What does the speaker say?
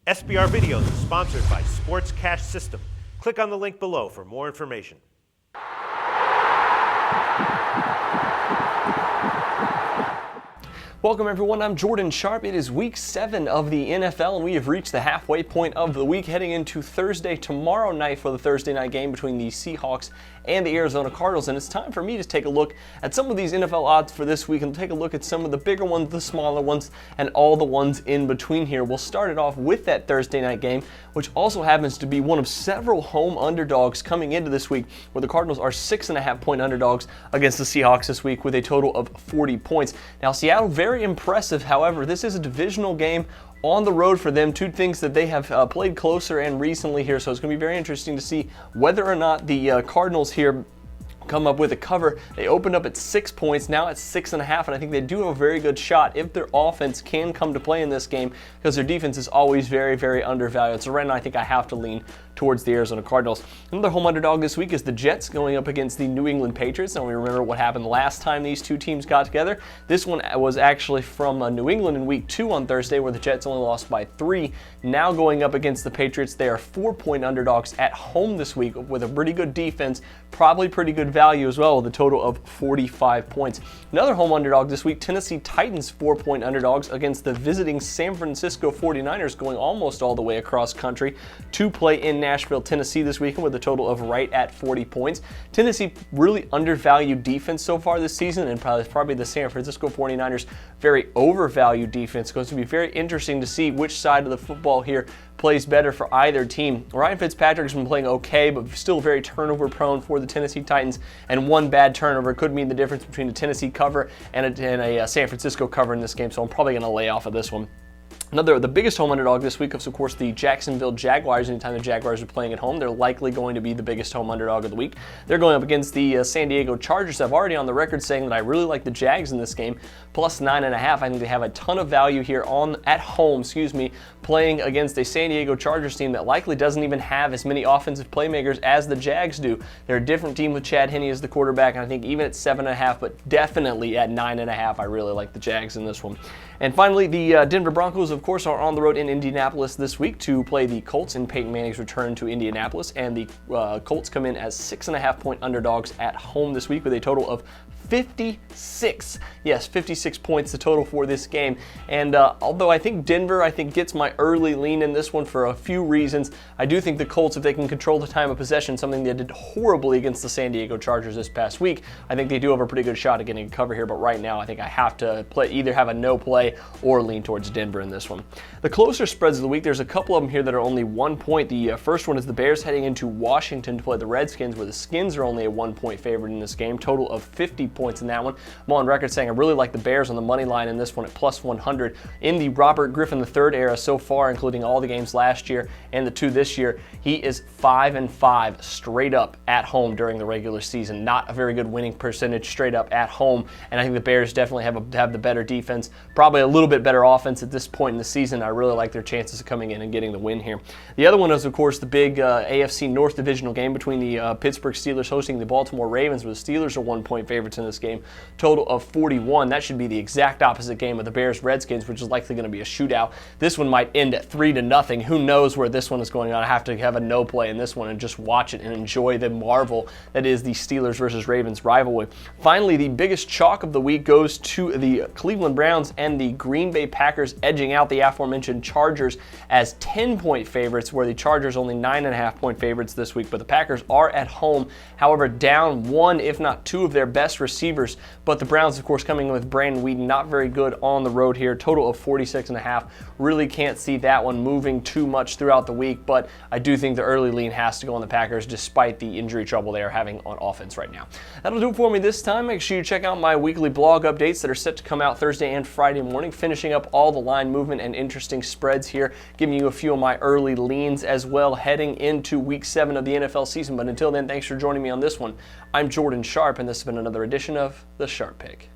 SBR Videos is sponsored by Sports Cash System. Click on the link below for more information. Welcome everyone, I'm Jordan Sharp. It is week 7 of the NFL and we have reached the halfway point of the week, heading into Thursday tomorrow night for the Thursday night game between the Seahawks and the Arizona Cardinals. And it's time for me to take a look at some of these NFL odds for this week and take a look at some of the bigger ones, the smaller ones, and all the ones in between here. We'll start it off with that Thursday night game, which also happens to be one of several home underdogs coming into this week, where the Cardinals are 6.5-point underdogs against the Seahawks this week with a total of 40 points. Now, Seattle, very impressive. However, this is a divisional game on the road for them, two things that they have played closer and recently here, so it's going to be very interesting to see whether or not the Cardinals here come up with a cover. They opened up at 6 points, now at 6.5, and I think they do have a very good shot if their offense can come to play in this game, because their defense is always very, very undervalued. So right now I think I have to lean towards the Arizona Cardinals. Another home underdog this week is the Jets going up against the New England Patriots. Now we remember what happened last time these two teams got together. This one was actually from New England in week 2 on Thursday, where the Jets only lost by 3. Now going up against the Patriots, they are 4-point underdogs at home this week with a pretty good defense, probably pretty good value as well, with a total of 45 points. Another home underdog this week, Tennessee Titans 4-point underdogs against the visiting San Francisco 49ers, going almost all the way across country to play in Nashville, Tennessee this weekend with a total of right at 40 points. Tennessee really undervalued defense so far this season, and probably the San Francisco 49ers very overvalued defense. It's going to be very interesting to see which side of the football here plays better for either team. Ryan Fitzpatrick has been playing okay, but still very turnover prone for the Tennessee Titans, and one bad turnover could mean the difference between a Tennessee cover and a San Francisco cover in this game, so I'm probably going to lay off of this one. The biggest home underdog this week is, of course, the Jacksonville Jaguars. Anytime the Jaguars are playing at home, they're likely going to be the biggest home underdog of the week. They're going up against the San Diego Chargers. I've already on the record saying that I really like the Jags in this game, plus 9.5. I think they have a ton of value here at home, playing against a San Diego Chargers team that likely doesn't even have as many offensive playmakers as the Jags do. They're a different team with Chad Henne as the quarterback, and I think even at 7.5, but definitely at 9.5, I really like the Jags in this one. And finally, the Denver Broncos, of course, are on the road in Indianapolis this week to play the Colts in Peyton Manning's return to Indianapolis, and the Colts come in as 6.5-point underdogs at home this week with a total of 56. Yes, 56 points the total for this game. And although I think Denver gets my early lean in this one for a few reasons, I do think the Colts, if they can control the time of possession, something they did horribly against the San Diego Chargers this past week, I think they do have a pretty good shot at getting a cover here. But right now, I think I have to either have a no play or lean towards Denver in this one. The closer spreads of the week, there's a couple of them here that are only 1 point. The first one is the Bears heading into Washington to play the Redskins, where the Skins are only a 1-point favorite in this game, total of 50 points in that one. I'm on record saying I really like the Bears on the money line in this one at plus 100. In the Robert Griffin III era so far, including all the games last year and the 2 this year, he is 5-5 straight up at home during the regular season. Not a very good winning percentage straight up at home, and I think the Bears definitely have the better defense, probably a little bit better offense at this point in the season. I really like their chances of coming in and getting the win here. The other one is, of course, the big AFC North divisional game between the Pittsburgh Steelers hosting the Baltimore Ravens, where the Steelers are 1-point favorites in this game, total of 41. That should be the exact opposite game of the Bears-Redskins, which is likely going to be a shootout. This one might end at 3-0. Who knows where this one is going on? I have to have a no play in this one and just watch it and enjoy the marvel that is the Steelers versus Ravens rivalry. Finally, the biggest chalk of the week goes to the Cleveland Browns and the Green Bay Packers, edging out the aforementioned Chargers as 10-point favorites, where the Chargers only 9.5-point favorites this week, but the Packers are at home, however, down 1 if not 2 of their best receivers. But the Browns, of course, coming in with Brandon Weeden, not very good on the road here, total of 46.5. Really can't see that one moving too much throughout the week, but I do think the early lean has to go on the Packers despite the injury trouble they are having on offense right now. That'll do it for me this time. Make sure you check out my weekly blog updates that are set to come out Thursday and Friday morning, finishing up all the line movement and interesting spreads here, giving you a few of my early leans as well heading into week 7 of the NFL season. But until then, thanks for joining me on this one. I'm Jordan Sharp, and this has been another edition of The Sharp Pick.